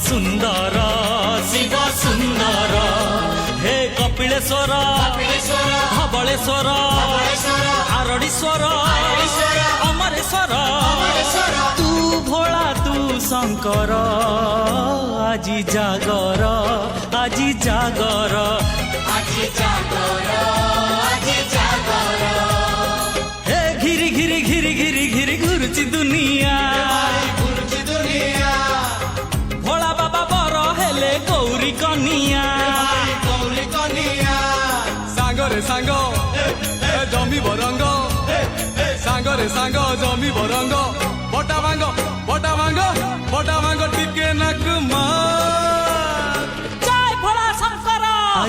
सुंदर शिव सुंदर हे कपिलेश्वर धवलेश्वर आरड़ीश्वर अमरेश्वर तू भोला तू शंकर আজি जागर আজি जागर हे घिरी घिरी घिरी घिरी घिरी घुरुची दुनिया भोला बाबा बर हेले गौरी कनिया सांगरे सांग जमी बरंग सांगरे सांग जमी बरंग बटा भांग टिके नाक मा